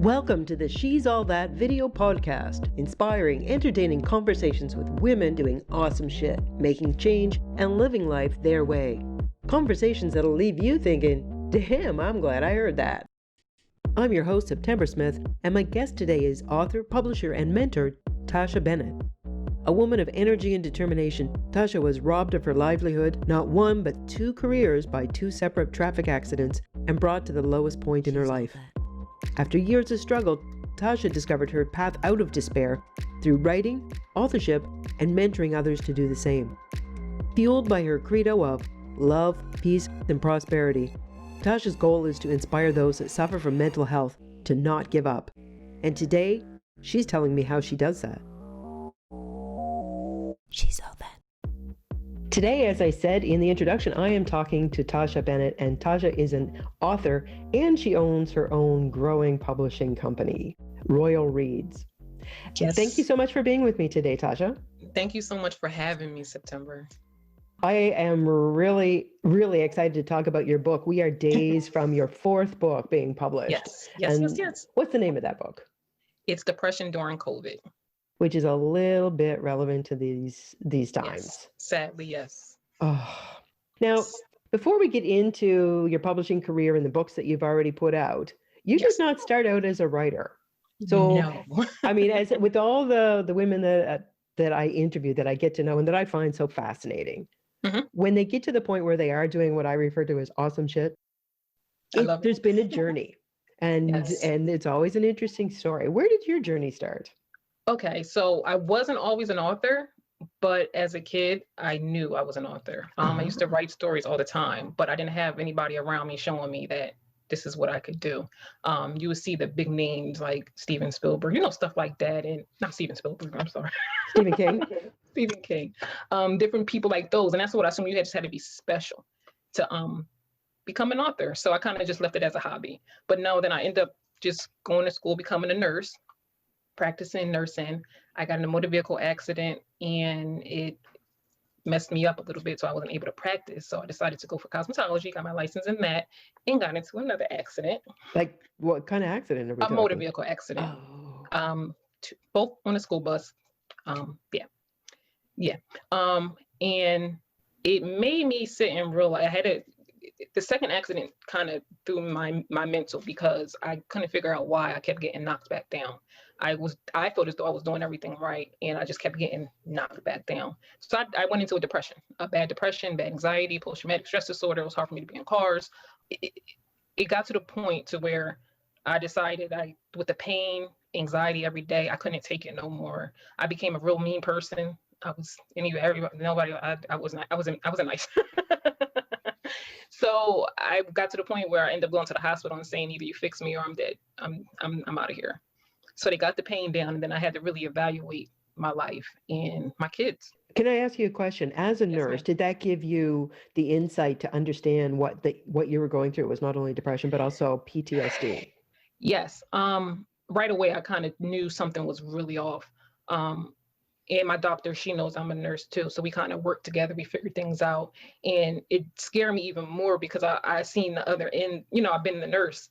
Welcome to the She's All That video podcast, inspiring, entertaining conversations with women doing awesome shit, making change, and living life their way. Conversations that'll leave you thinking, damn, I'm glad I heard that. I'm your host, September Smith, and my guest today is author, publisher, and mentor, Tahsha Bennett. A woman of energy and determination, Tahsha was robbed of her livelihood, not one but two careers by two separate traffic accidents, and brought to the lowest point in her life. After years of struggle, Tahsha discovered her path out of despair through writing, authorship, and mentoring others to do the same. Fueled by her credo of love, peace, and prosperity, Tahsha's goal is to inspire those that suffer from mental health to not give up. And today, she's telling me how she does that. She's all that. Today, as I said in the introduction, I am talking to Tahsha Bennett, and Tahsha is an author, and she owns her own growing publishing company, Royal Reads. Yes. Thank you so much for being with me today, Tahsha. Thank you so much for having me, September. I am really, really excited to talk about your book. We are days from your fourth book being published. Yes. What's the name of that book? It's Depression During COVID. Which is a little bit relevant to these times. Yes. Sadly, yes. Oh. Now, before we get into your publishing career and the books that you've already put out, you did not start out as a writer. So, no. I mean, as with all the women that I interview, that I get to know and that I find so fascinating, when they get to the point where they are doing what I refer to as awesome shit, there's been a journey, and it's always an interesting story. Where did your journey start? Okay, so I wasn't always an author, but as a kid, I knew I was an author. I used to write stories all the time, but I didn't have anybody around me showing me that this is what I could do. You would see the big names like Steven Spielberg, stuff like that, and not Steven Spielberg, I'm sorry. Stephen King. Stephen King. Different people like those, and that's what I assumed you just had to be special to become an author. So I kind of just left it as a hobby. But no, then I ended up just going to school, becoming a nurse, practicing nursing. I got in a motor vehicle accident and it messed me up a little bit, so I wasn't able to practice. So I decided to go for cosmetology, got my license in that, and got into another accident. Like what kind of accident are we talking? A motor vehicle accident. Oh. Both on a school bus. And it made me sit and realize the second accident kind of threw my mental, because I couldn't figure out why I kept getting knocked back down. I felt as though I was doing everything right, and I just kept getting knocked back down. So I went into a depression, bad anxiety, post-traumatic stress disorder. It was hard for me to be in cars. It got to the point to where I decided with the pain, anxiety every day, I couldn't take it no more. I became a real mean person. I wasn't nice. So I got to the point where I ended up going to the hospital and saying, either you fix me or I'm dead. I'm out of here. So they got the pain down, and then I had to really evaluate my life and my kids. Can I ask you a question? As a nurse, did that give you the insight to understand what you were going through? It was not only depression, but also PTSD. Yes. Right away, I kind of knew something was really off. And my doctor, she knows I'm a nurse too. So we kind of worked together. We figured things out. And it scared me even more because I seen the other end. I've been the nurse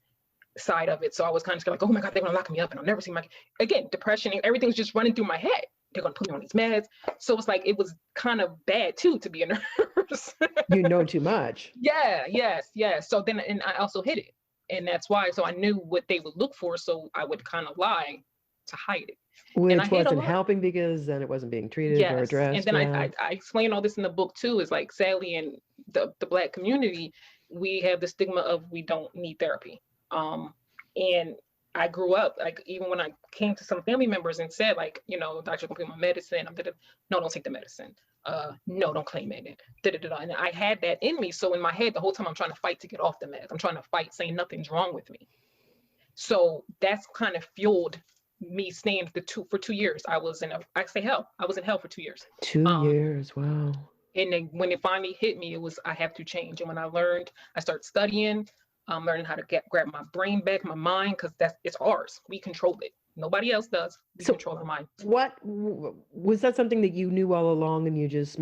side of it. So I was kind of like, oh my God, they're going to lock me up and I'll never see again, depression, and everything's just running through my head. They're going to put me on these meds. So it's like, it was kind of bad too, to be a nurse. You know too much. Yes. So then, and I also hid it. And that's why, so I knew what they would look for. So I would kind of lie to hide it. Which wasn't helping, because then it wasn't being treated or addressed. And then I explain all this in the book too, is like, sadly, in the Black community, we have the stigma of we don't need therapy. And I grew up, like, even when I came to some family members and said, like, doctor gonna put my medicine, no, don't take the medicine. No, don't claim it. And I had that in me. So in my head, the whole time I'm trying to fight to get off the meds. I'm trying to fight saying nothing's wrong with me. So that's kind of fueled me staying for 2 years. I was in hell. I was in hell for 2 years. 2 years, wow. And then when it finally hit me, it was, I have to change. And when I learned, I started studying, learning how to grab my brain back, my mind, because it's ours. We control it. Nobody else does. We control the mind. What was that something that you knew all along and you just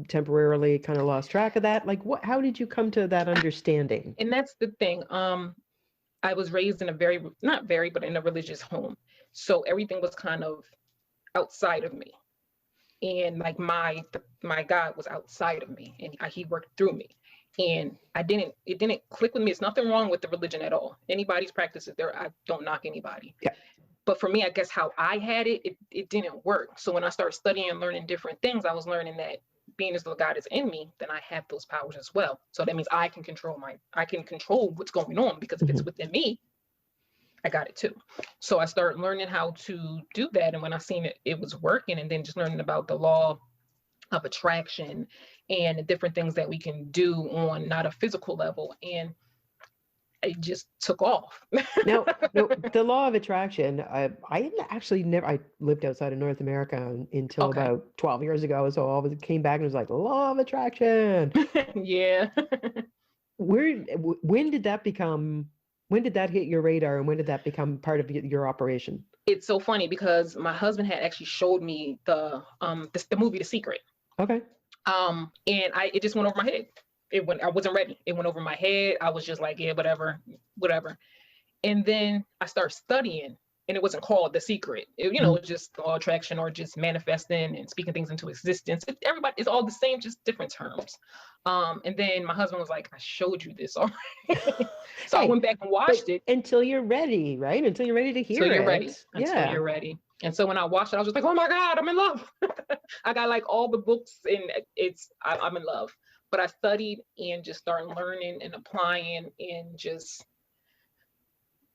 temporarily kind of lost track of that? Like, how did you come to that understanding? And that's the thing. I was raised in a but in a religious home. So everything was kind of outside of me. And like my God was outside of me, and he worked through me. And it didn't click with me. It's nothing wrong with the religion at all. Anybody's practices there, I don't knock anybody. Yeah. But for me, I guess how I had it didn't work. So when I started studying and learning different things, I was learning that being as though God is in me, then I have those powers as well. So that means I can control what's going on, because if it's within me, I got it too. So I started learning how to do that. And when I seen it was working, and then just learning about the law of attraction and the different things that we can do on not a physical level. And it just took off. Now, no, the law of attraction, I actually never, I lived outside of North America until about 12 years ago. So I came back and it was like, the law of attraction. Yeah. When did that hit your radar, and when did that become part of your operation? It's so funny because my husband had actually showed me the movie The Secret. Okay. And it just went over my head. I wasn't ready. It went over my head. I was just like, yeah, whatever. And then I started studying, and it wasn't called The Secret. It was just law of attraction, or just manifesting and speaking things into existence. It's all the same, just different terms. And then my husband was like, I showed you this already. So I went back and watched it. Until you're ready, right? Until you're ready to hear it. Until you're ready. And so when I watched it, I was just like, oh my God, I'm in love. I got like all the books, and I'm in love. But I studied and just started learning and applying, and just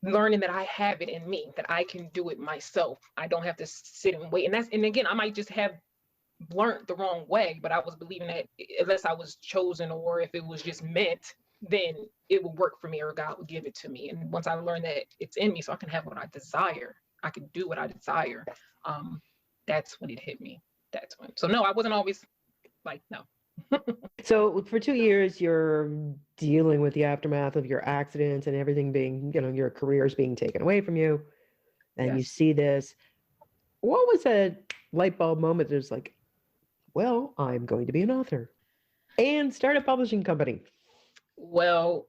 learning that I have it in me, that I can do it myself. I don't have to sit and wait. And again, I might just have learned the wrong way, but I was believing that unless I was chosen, or if it was just meant, then it would work for me, or God would give it to me. And once I learned that it's in me, so I can have what I desire, I can do what I desire. That's when it hit me. That's when. So no, I wasn't always like, no. So for 2 years, you're dealing with the aftermath of your accident and everything being, your careers being taken away from you. And you see this. What was a light bulb moment that was like, well, I'm going to be an author and start a publishing company? Well,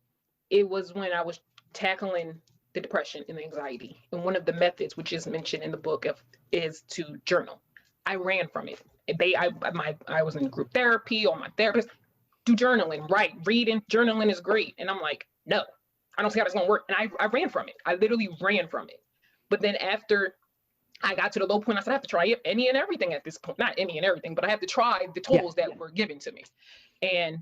it was when I was tackling the depression and the anxiety. And one of the methods, which is mentioned in the book, is to journal. I ran from it. I was in group therapy, or my therapist, do journaling, reading, journaling is great. And I'm like, no, I don't see how that's gonna work. And I ran from it. I literally ran from it. But then after I got to the low point, I said, I have to try any and everything at this point. Not any and everything, but I have to try the tools that were given to me. And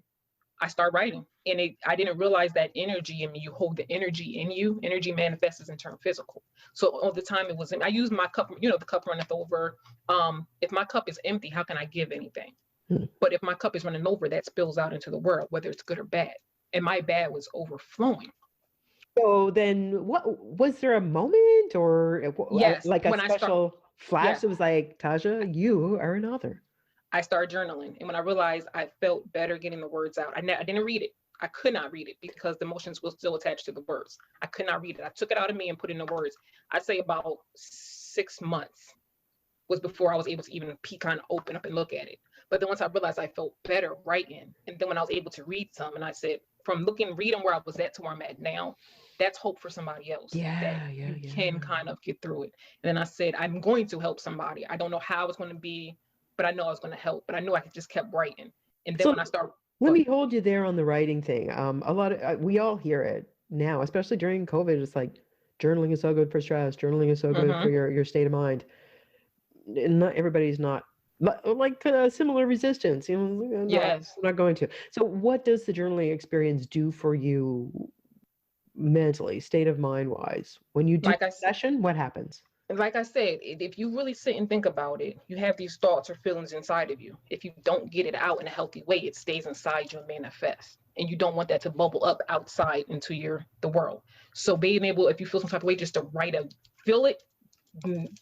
I started writing, and I didn't realize that energy in me, you hold the energy in you. Energy manifests and turns physical. So all the time I used my cup, the cup runneth over. If my cup is empty, how can I give anything? But if my cup is running over, that spills out into the world, whether it's good or bad. And my bad was overflowing. So then was there a moment, or like a special flash that was like, Tahsha, you are an author? I started journaling. And when I realized I felt better getting the words out, I didn't read it. I could not read it because the emotions were still attached to the words. I could not read it. I took it out of me and put it in the words. I'd say about 6 months was before I was able to even kind of open up and look at it. But then once I realized I felt better writing, and then when I was able to read some, and I said, from reading where I was at to where I'm at now, that's hope for somebody else. You can kind of get through it. And then I said, I'm going to help somebody. I don't know how it's going to be, but I know I was going to help. But I knew I just kept writing. And then when I started, let me hold you there on the writing thing. We all hear it now, especially during COVID. It's like, journaling is so good for stress. Journaling is so good for your state of mind. And not everybody's not like similar resistance. Yes, I'm not going to. So what does the journaling experience do for you mentally, state of mind wise? When you do a session, what happens? Like I said, if you really sit and think about it, you have these thoughts or feelings inside of you. If you don't get it out in a healthy way, it stays inside you and manifests. And you don't want that to bubble up outside into the world. So being able, if you feel some type of way, just to feel it,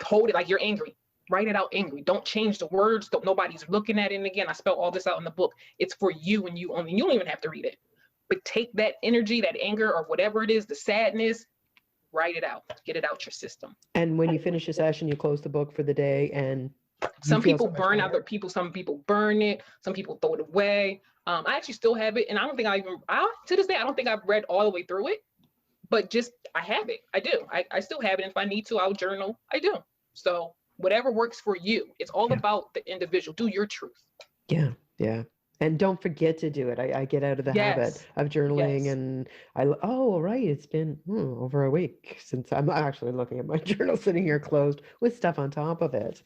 hold it like you're angry. Write it out angry. Don't change the words. Nobody's looking at it. And again, I spell all this out in the book. It's for you and you only. You don't even have to read it. But take that energy, that anger, or whatever it is, the sadness, write it out. Get it out your system. And when you finish a session, you close the book for the day. And some people burn other people. Some people burn it. Some people throw it away. I actually still have it. And I don't think to this day, I don't think I've read all the way through it. but just, I have it. I do. I still have it. If I need to, I'll journal. I do. So whatever works for you. It's all about the individual. Do your truth. Yeah. Yeah. And don't forget to do it. I get out of the habit Yes. of journaling, Yes. and right, it's been over a week since I'm actually looking at my journal sitting here closed with stuff on top of it.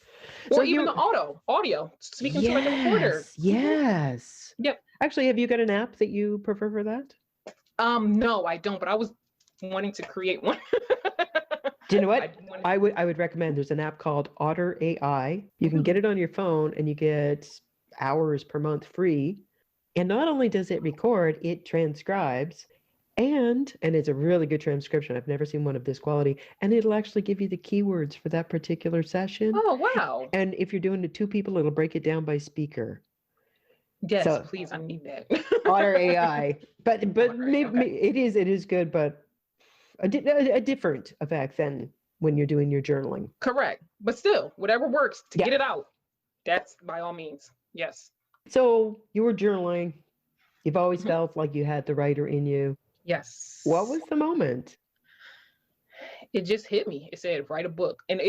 Or So even you, the audio, speaking to like a recorder. yes. Yep. Actually, have you got an app that you prefer for that? No, I don't, but I was wanting to create one. Do you know what? I would recommend, there's an app called Otter AI. You can get it on your phone and you get hours per month free. And not only does it record, it transcribes, and it's a really good transcription. I've never seen one of this quality. And it'll actually give you the keywords for that particular session. Oh, wow. And if you're doing it to 2 people, it'll break it down by speaker. Yes, So, please, I need that. Otter AI. But maybe okay. it is good, but a different effect than when you're doing your journaling. Correct. But still, whatever works to get it out, that's by all means. Yes. So you were journaling. You've always felt like you had the writer in you. Yes. What was the moment? It just hit me. It said, write a book. And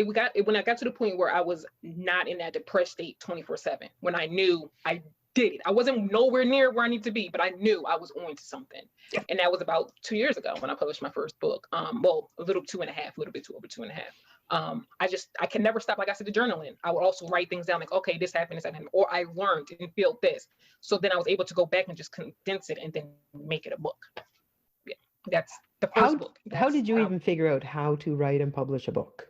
when I got to the point where I was not in that depressed state 24/7, when I knew I did it. I wasn't nowhere near where I need to be, but I knew I was on to something. And that was about 2 years ago when I published my first book. Well, a little 2.5, a little bit over 2.5. I can never stop, like I said, the journaling. I would also write things down like, okay, this happened, or I learned and felt this. So then I was able to go back and just condense it and then make it a book. Yeah, that's the first book. How did you even figure out how to write and publish a book?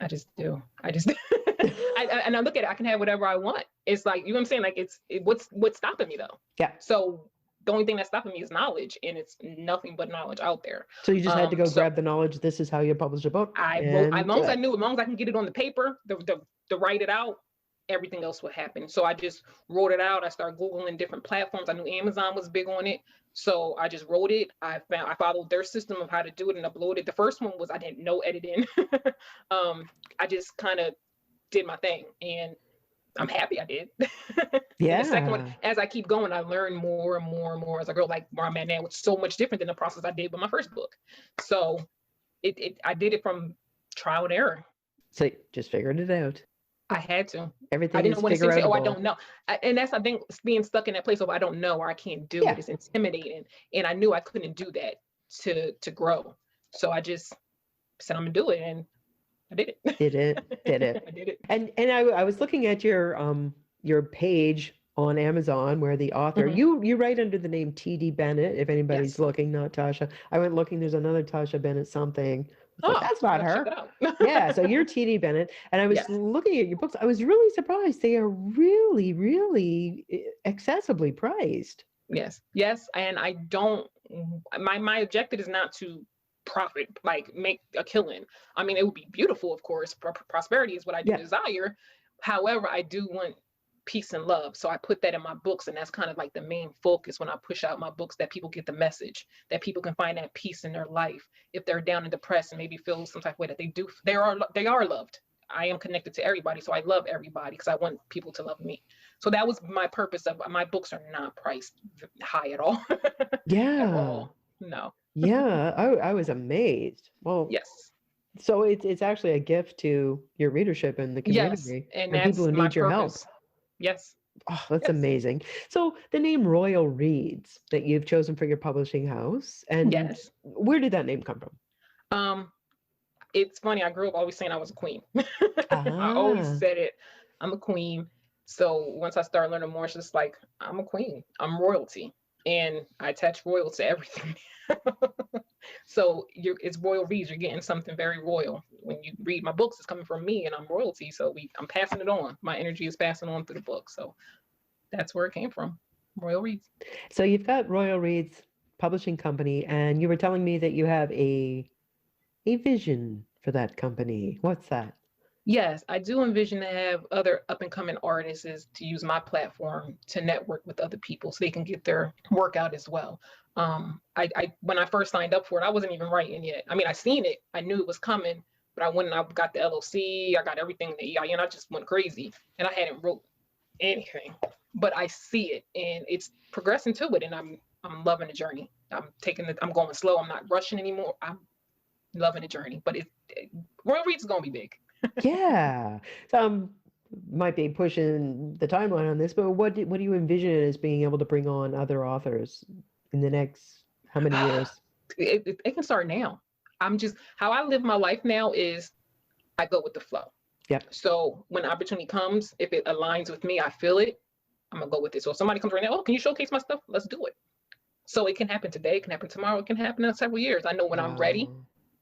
I just do. And I look at it, I can have whatever I want. It's like, you know what I'm saying? Like what's stopping me though? Yeah. So the only thing that's stopping me is knowledge, and it's nothing but knowledge out there. So you just had to go grab the knowledge. This is how you publish a book. As long as I knew, as long as I can get it on the paper, the write it out, everything else would happen. So I just wrote it out. I started Googling different platforms. I knew Amazon was big on it. So I just wrote it. I followed their system of how to do it and upload it. The first one was, I didn't know editing. I just kind of did my thing, and I'm happy I did. Yeah. The second one, as I keep going, I learn more and more and more as I go, like where I'm at now, it's so much different than the process I did with my first book. So I did it from trial and error. So you just figured it out. I had to. Everything I didn't want to say, I don't know. And that's, I think, being stuck in that place of I don't know, or I can't do it. It's intimidating. And I knew I couldn't do that to grow. So I just said, I'm gonna do it, and I did it. Did it. I did it. And I was looking at your page on Amazon where the author, you write under the name T.D. Bennett, if anybody's looking, not Tahsha. I went looking, there's another Tahsha Bennett something. Like, that's not her. Yeah, so you're T.D. Bennett. And I was looking at your books. I was really surprised. They are really, really accessibly priced. Yes. And I don't, my objective is not to profit, like make a killing. I mean, it would be beautiful, of course. Prosperity is what I do desire. However, I do want peace and love. So I put that in my books, and that's kind of like the main focus when I push out my books, that people get the message, that people can find that peace in their life if they're down and depressed and maybe feel some type of way, that they are loved. I am connected to everybody, so I love everybody because I want people to love me. So that was my purpose of my books. Are not priced high at all. Yeah. At all. No. Yeah, I was amazed. Well, yes. So it's actually a gift to your readership and the community, and people who need your help. Yes. Oh, that's amazing. So the name Royal Reads that you've chosen for your publishing house, and where did that name come from? It's funny. I grew up always saying I was a queen. I always said it. I'm a queen. So once I started learning more, it's just like, I'm a queen. I'm royalty. And I attach royal to everything. So it's Royal Reads. You're getting something very royal. When you read my books, it's coming from me, and I'm royalty. So I'm passing it on. My energy is passing on through the book. So that's where it came from. Royal Reads. So you've got Royal Reads Publishing Company, and you were telling me that you have a vision for that company. What's that? Yes, I do envision to have other up-and-coming artists to use my platform to network with other people so they can get their work out as well. When I first signed up for it, I wasn't even writing yet. I mean, I seen it, I knew it was coming, but I went and I got the LLC, I got everything, the EIN, I just went crazy, and I hadn't wrote anything. But I see it, and it's progressing to it, and I'm loving the journey. I'm going slow. I'm not rushing anymore. I'm loving the journey, but Royal Reads is going to be big. Yeah. Might be pushing the timeline on this, but what do you envision as being able to bring on other authors in the next how many years? It can start now. How I live my life now is I go with the flow. Yep. So when opportunity comes, if it aligns with me, I feel it, I'm gonna go with it. So if somebody comes right now, oh, can you showcase my stuff? Let's do it. So it can happen today, it can happen tomorrow, it can happen in several years. I know when I'm ready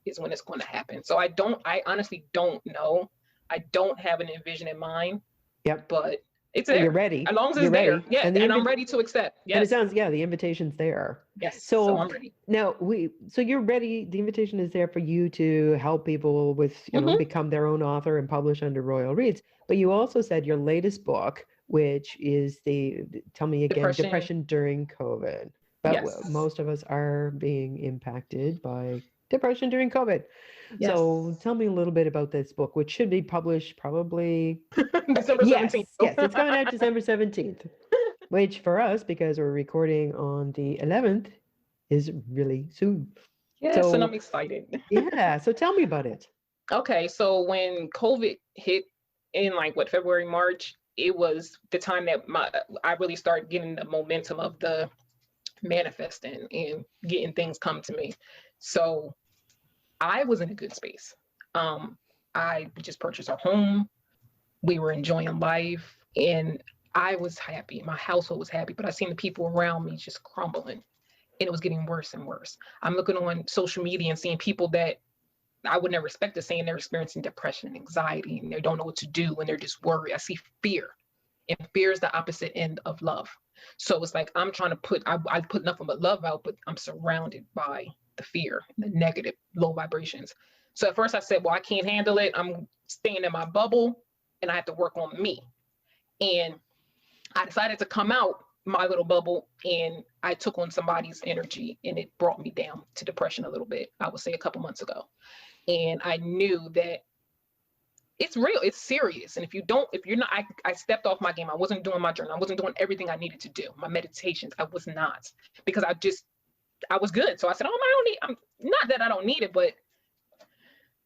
is when it's going to happen. So I honestly don't know. I don't have an envision in mind. Yep. But it's there. You're ready. As long as you're it's ready. there. Yeah. And I'm ready to accept. Yes. And it sounds, the invitation's there. Yes. So I'm ready. Now so you're ready. The invitation is there for you to help people with, become their own author and publish under Royal Reads. But you also said your latest book, which is tell me again, Depression During COVID. But most of us are being impacted by depression during COVID. Yes. So tell me a little bit about this book, which should be published probably December 17th. Yes, it's coming out December 17th, which for us, because we're recording on the 11th, is really soon. Yes, and I'm excited. Yeah, so tell me about it. Okay, so when COVID hit in February, March, it was the time that I really started getting the momentum of the manifesting and getting things come to me. So I was in a good space. I just purchased a home. We were enjoying life and I was happy. My household was happy, but I seen the people around me just crumbling and it was getting worse and worse. I'm looking on social media and seeing people that I would never expect to saying they're experiencing depression and anxiety and they don't know what to do and they're just worried. I see fear, and fear is the opposite end of love. So it's like I'm trying to I put nothing but love out, but I'm surrounded by the fear, the negative, low vibrations. So at first I said, well, I can't handle it. I'm staying in my bubble and I have to work on me. And I decided to come out my little bubble and I took on somebody's energy and it brought me down to depression a little bit, I would say a couple months ago. And I knew that it's real, it's serious. And if you're not, I stepped off my game. I wasn't doing my journal. I wasn't doing everything I needed to do. My meditations, I was not, because I was good. So I said, I'm not that I don't need it, but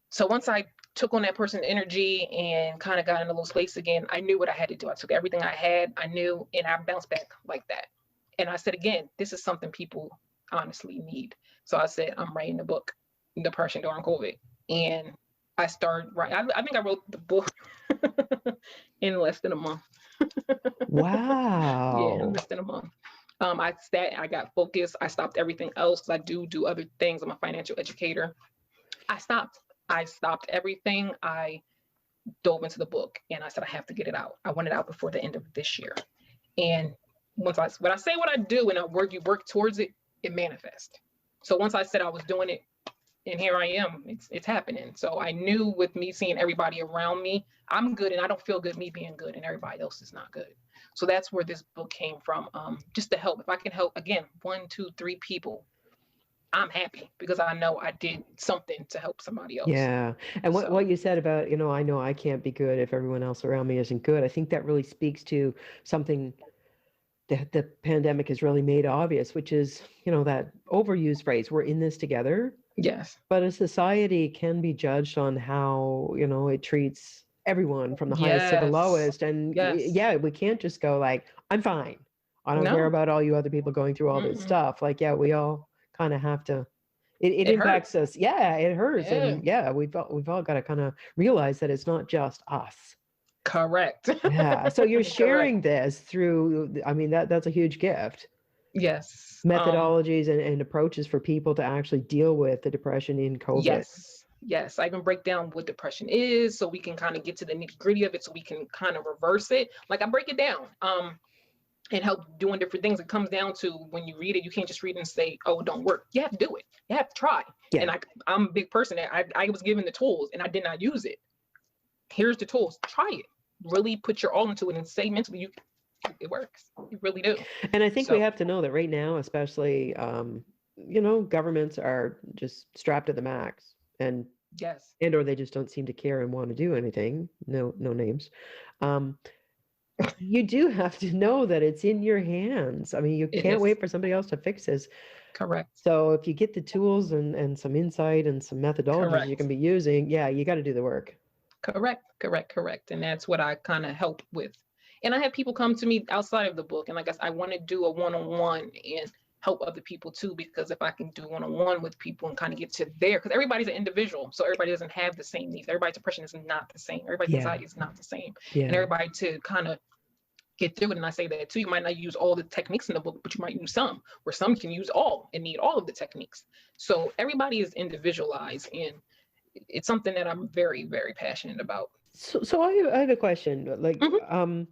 so once I took on that person's energy and kind of got in a little space again, I knew what I had to do. I took everything I had, I knew, and I bounced back like that. And I said, again, this is something people honestly need. So I said, I'm writing the book, Depression During COVID. And I started writing. I think I wrote the book in less than a month. Wow. Yeah, in less than a month. I got focused. I stopped everything else because I do other things. I'm a financial educator. I stopped everything. I dove into the book and I said, I have to get it out. I want it out before the end of this year. And when I say what I do and you work towards it, it manifests. So once I said I was doing it, and here I am, it's happening. So I knew with me seeing everybody around me, I'm good and I don't feel good me being good and everybody else is not good. So that's where this book came from, just to help. If I can help, again, 1, 2, 3 people, I'm happy because I know I did something to help somebody else. Yeah. And what you said about, I know I can't be good if everyone else around me isn't good. I think that really speaks to something that the pandemic has really made obvious, which is, that overused phrase, we're in this together. Yes. But a society can be judged on how, it treats everyone from the highest to the lowest. And we can't just go like, I'm fine. I don't care about all you other people going through all this stuff. Like, we all kind of have to, it impacts us. Yeah, it hurts. Yeah. And we've all got to kind of realize that it's not just us. Correct. Yeah. So you're sharing this through, that's a huge gift. Yes. Methodologies and approaches for people to actually deal with the depression in COVID. Yes. I even break down what depression is so we can kind of get to the nitty gritty of it so we can kind of reverse it. Like I break it down and help doing different things. It comes down to when you read it, you can't just read it and say, oh, it don't work. You have to do it. You have to try. Yeah. And I'm a big person. I was given the tools and I did not use it. Here's the tools. Try it. Really put your all into it and say mentally, it works. You really do. And I think we have to know that right now, especially, governments are just strapped to the max, and or they just don't seem to care and want to do anything. No names. you do have to know that it's in your hands. I mean, you It can't is. wait for somebody else to fix this. Correct. So if you get the tools and some insight and some methodologies you can Correct. be using, yeah, you got to do the work. Correct. And that's what I kind of help with. And I have people come to me outside of the book, and like I said, I want to do a one-on-one and help other people too, because if I can do one-on-one with people and kind of get to there, because everybody's an individual, so everybody doesn't have the same needs. Everybody's depression is not the same. Everybody's Yeah, anxiety is not the same. And yeah. everybody to kind of get through it. And I say that too. You might not use all the techniques in the book, but you might use some, where some can use all and need all of the techniques. So everybody is individualized, and it's something that I'm very, very passionate about. So I have a question. Like, Hmm.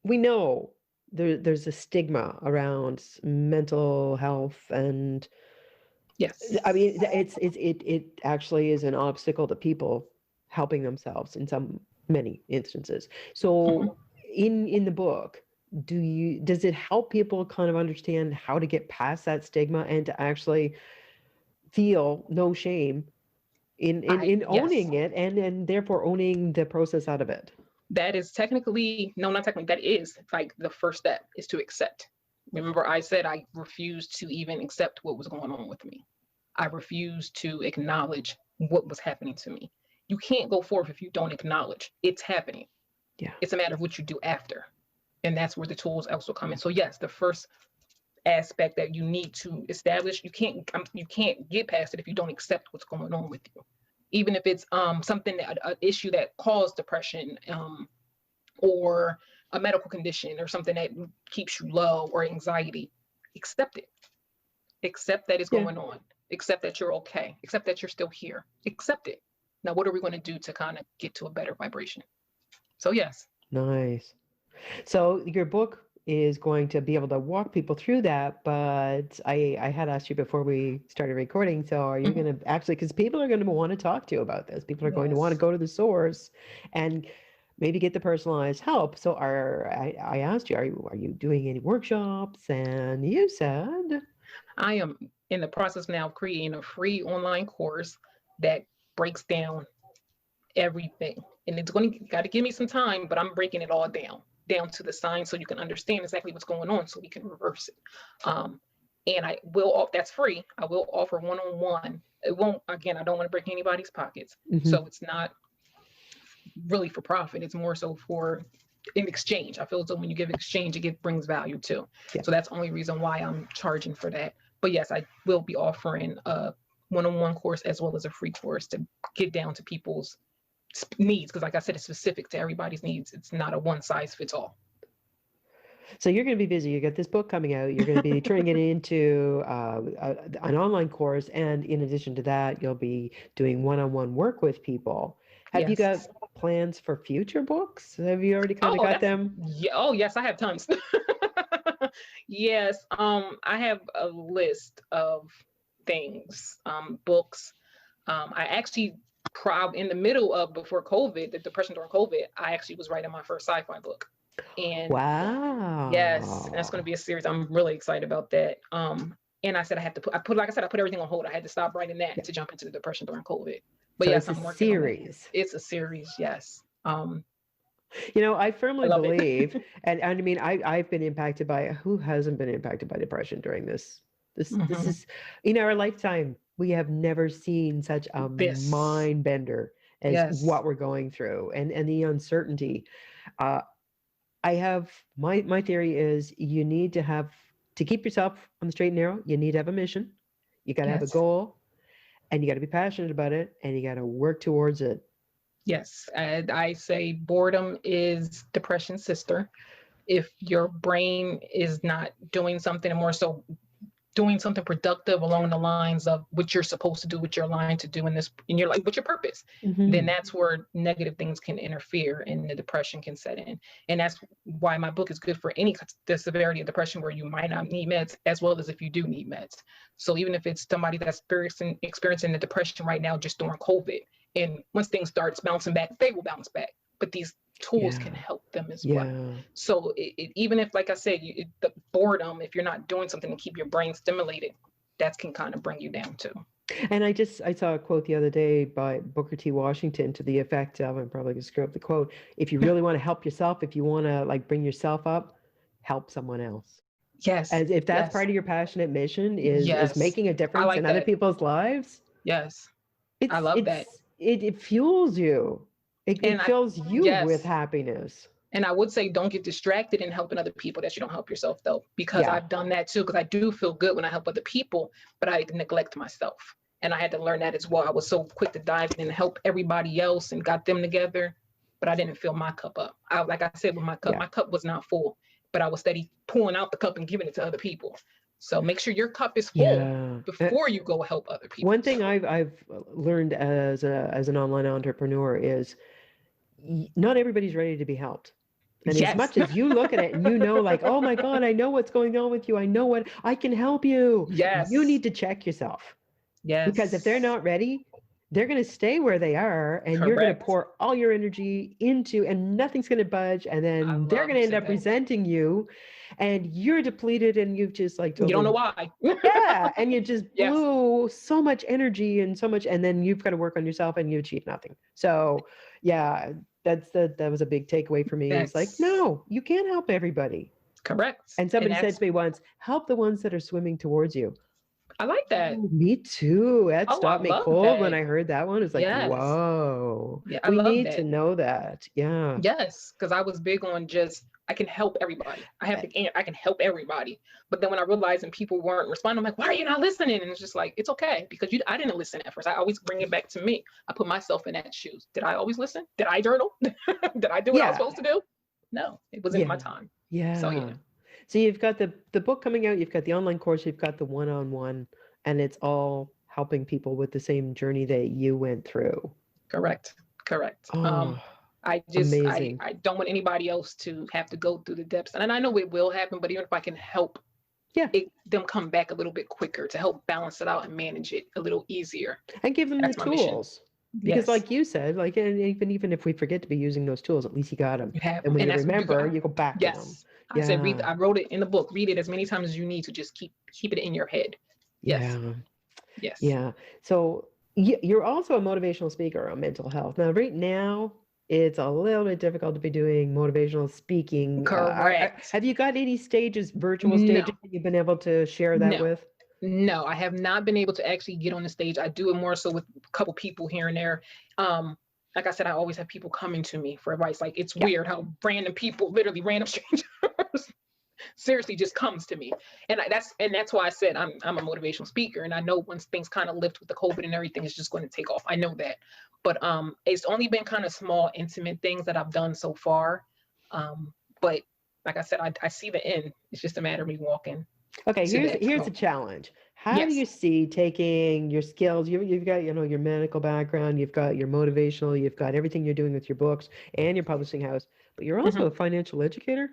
we know there's a stigma around mental health, and I Yes. mean, it actually is an obstacle to people helping themselves in many instances. So Hmm. in the book, does it help people kind of understand how to get past that stigma and to actually feel no shame in Yes, owning it and therefore owning the process out of it? that is technically, no, not technically, that is like the first step is to accept. Remember, I said I refused to even accept what was going on with me. I refused to acknowledge what was happening to me. You can't go forward if you don't acknowledge it's happening. Yeah. It's a matter of what you do after. And that's where the tools also come in. So yes, the first aspect that you need to establish, you can't get past it if you don't accept what's going on with you, even if it's something that an issue that caused depression, or a medical condition or something that keeps you low, or anxiety. Accept it. Accept that it's Yeah. going on. Accept that you're okay. Accept that you're still here. Accept it. Now what are we going to do to kind of get to a better vibration? So yes. Nice. So your book is going to be able to walk people through that, but I had asked you before we started recording, so are you Mhm. going to actually, because people are going to want to talk to you about this. People are going to want to Yes. go to the source and maybe get the personalized help. So I asked you, are you doing any workshops? And you said, I am in the process now of creating a free online course that breaks down everything. And it's going to got to give me some time, but I'm breaking it all down to the signs, so you can understand exactly what's going on, so we can reverse it. And I will, that's free. I will offer one-on-one. It won't, again, I don't want to break anybody's pockets. mhm, So it's not really for profit. It's more so for in exchange. I feel as though when you give exchange, brings value too. yeah. So that's the only reason why I'm charging for that. But yes, I will be offering a one-on-one course as well as a free course to get down to people's needs, because like I said, it's specific to everybody's needs. It's not a one size fits all. So you're going to be busy. You got this book coming out. You're going to be turning it into an online course, and in addition to that, you'll be doing one-on-one work with people. Have you got Yes. plans for future books? Have you already kind of Oh, got that's, them? yeah. Oh, yes, I have tons. Yes. I have a list of things, books. I actually, in the middle of, before COVID, the depression during COVID, I actually was writing my first sci-fi book. And yes, and that's going to Wow. be a series. I'm really excited about that. And I said like I said, I put everything on hold. I had to stop writing that Yeah. to jump into the depression during COVID. But So yes, it's a I'm working on that. series. It's a series. Yes. I I firmly love it. believe, and I mean, I've been impacted by, who hasn't been impacted by depression during this? This Hmm. is in our lifetime. We have never seen such a This. mind bender as Yes. what we're going through, and the uncertainty. Uh, I have my theory is you need to have to keep yourself on the straight and narrow. You need to have a mission. You got to have a Yes. goal, and you got to be passionate about it, and you got to work towards it. Yes. And I say boredom is depression's sister. If your brain is not doing something, and more so doing something productive along the lines of what you're supposed to do, what you're aligned to do in this, in your life, what's your purpose, then Hmm. that's where negative things can interfere and the depression can set in. And that's why my book is good for any, the severity of depression where you might not need meds, as well as if you do need meds. So even if it's somebody that's experiencing the depression right now just during COVID, and once things starts bouncing back, they will bounce back. But these tools can Yeah, help them as well. yeah. So even if, like I said, the boredom, if you're not doing something to keep your brain stimulated, that can kind of bring you down too. And I saw a quote the other day by Booker T. Washington to the effect of, I'm probably gonna screw up the quote, if you really want to help yourself, if you want to like bring yourself up, help someone else. Yes. As if that's Yes. part of your passionate mission is Yes. making a I difference like in other that. people's lives. Yes. I love that. It fuels you. And It fills you with yes. happiness. And I would say don't get distracted in helping other people that you don't help yourself though, because Yeah. I've done that too. Because I do feel good when I help other people, but I neglect myself. And I had to learn that as well. I was so quick to dive in and help everybody else and got them together, but I didn't fill my cup up. Like I said with my Yeah. cup was not full, but I was steady pulling out the cup and giving it to other people. So make sure your cup is full Yeah. before you go help other people. One thing I've learned as an online entrepreneur is not everybody's ready to be helped. And as Yes. much as you look at it and you know, like, oh my God, I know what's going on with you. I know what I can help you. Yes. You need to check yourself. Yes. Because if they're not ready, they're going to stay where they are and you're going to Correct. pour all your energy into and nothing's going to budge. And I then love they're going to end saying up that. resenting you and you're depleted and you've just like You don't know totally, why. yeah. And you just Yes. blew so much energy and so much, and then you've got to work on yourself and you achieve nothing. So yeah, that was a big takeaway for me. It's like, no, you can't help everybody. Correct. And somebody said to me once, help the ones that are swimming towards you. I like that. Oh, me too. That Oh, stopped I me love cold when that. I heard that one. It's like, Yes. whoa. Yeah, I We love need that. to know that. Yeah. Yes, because I was big on just I can help everybody. I can help everybody. But then when I realized and people weren't responding, I'm like, why are you not listening? And it's just like, it's okay because I didn't listen at first. I always bring it back to me. I put myself in that shoes. Did I always listen? Did I journal? Did I do what I was supposed to do? No, it wasn't my time. Yeah. So yeah. So you've got the book coming out, you've got the online course, you've got the one-on-one, and it's all helping people with the same journey that you went through. Correct. Oh, I just amazing. I don't want anybody else to have to go through the depths. And I know it will happen, but even if I can help them come back a little bit quicker to help balance it out and manage it a little easier. And give them the tools. Because like you said, like, and even if we forget to be using those tools, at least you got them. You have and when and you remember, you go back to them. I said, I wrote it in the book. Read it as many times as you need to just keep it in your head. Yes. Yeah. So you're also a motivational speaker on mental health. Now, right now, it's a little bit difficult to be doing motivational speaking. Correct. Have you got any virtual stages that you've been able to share that with? No, I have not been able to actually get on the stage. I do it more so with a couple people here and there. Like I said, I always have people coming to me for advice. Like it's weird how random people, literally random strangers, seriously just comes to me. And that's why I said I'm a motivational speaker. And I know once things kind of lift with the COVID and everything, it's just going to take off. I know that. But it's only been kind of small, intimate things that I've done so far. But like I said, I see the end. It's just a matter of me walking. Okay, here's the challenge. How do you see taking your skills? You've got your medical background, you've got your motivational, you've got everything you're doing with your books and your publishing house, but you're also a financial educator.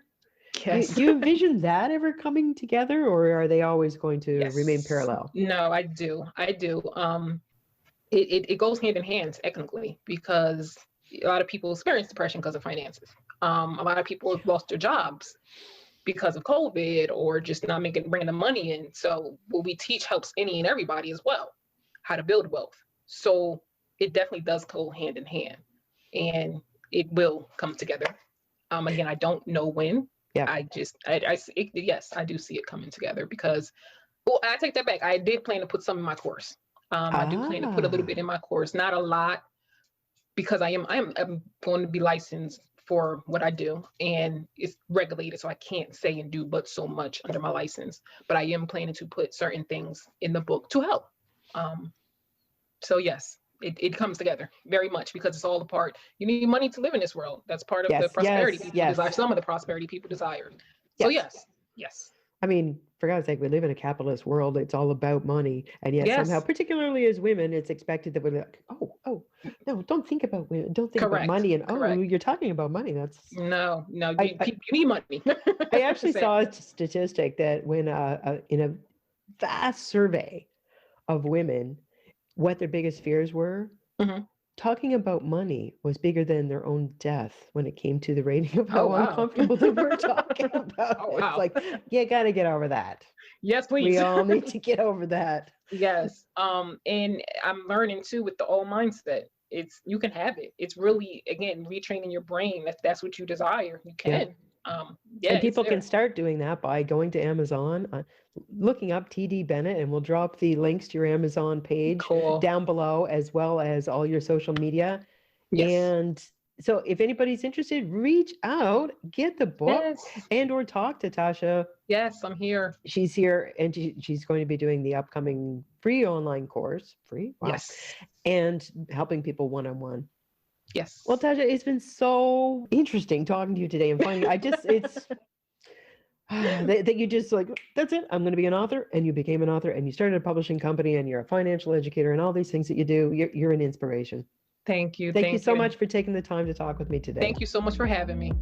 Yes. Do you envision that ever coming together, or are they always going to remain parallel? No, I do. It goes hand in hand technically because a lot of people experience depression because of finances. A lot of people have lost their jobs because of COVID or just not bringing the money in. So what we teach helps any and everybody as well, how to build wealth. So it definitely does go hand in hand and it will come together. Again, I don't know when. I do see it coming together because, well, I take that back. I did plan to put some in my course. I do plan to put a little bit in my course, not a lot, because I'm going to be licensed for what I do and it's regulated. So I can't say and do but so much under my license, but I am planning to put certain things in the book to help. So yes, it comes together very much because it's all a part. You need money to live in this world. That's part of the prosperity people desire. Some of the prosperity people desire. So yes. I mean, for God's sake, we live in a capitalist world. It's all about money. And yet somehow, particularly as women, it's expected that we're like, oh, no, don't think about women. Don't think about money. And you're talking about money. That's no, you need money. I actually saw a statistic that when in a vast survey of women, what their biggest fears were, talking about money was bigger than their own death when it came to the rating of how Oh, wow. uncomfortable they were talking about. Oh, It's wow. like, you got to get over that. Yes, We please. all need to get over that. Yes. And I'm learning too with the old mindset. You can have it. It's really, again, retraining your brain. If that's what you desire, you Yeah. can. And It's people can there. start doing that by going to Amazon, looking up TD Bennett, and we'll drop the links to your Amazon page Cool. down below, as well as all your social media. Yes. And so if anybody's interested, reach out, get the book, Yes. and or talk to Tahsha. Yes, I'm here. She's here, and she's going to be doing the upcoming free online course. Free? Wow. Yes. And helping people one-on-one. Yes. Well, Tahsha, it's been so interesting talking to you today and finding, it's that you just like, that's it, I'm going to be an author, and you became an author, and you started a publishing company, and you're a financial educator, and all these things that you do. You're an inspiration. Thank you. Thank you so much for taking the time to talk with me today. Thank you so much for having me.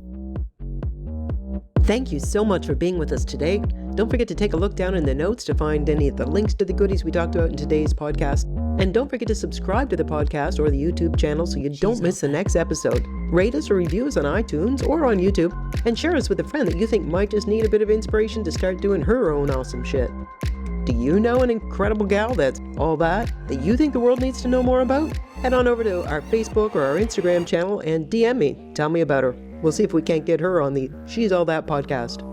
Thank you so much for being with us today. Don't forget to take a look down in the notes to find any of the links to the goodies we talked about in today's podcast. And don't forget to subscribe to the podcast or the YouTube channel so you don't miss the next episode. Rate us or review us on iTunes or on YouTube, and share us with a friend that you think might just need a bit of inspiration to start doing her own awesome shit. Do you know an incredible gal that's all that you think the world needs to know more about? Head on over to our Facebook or our Instagram channel and DM me. Tell me about her. We'll see if we can't get her on the She's All That podcast.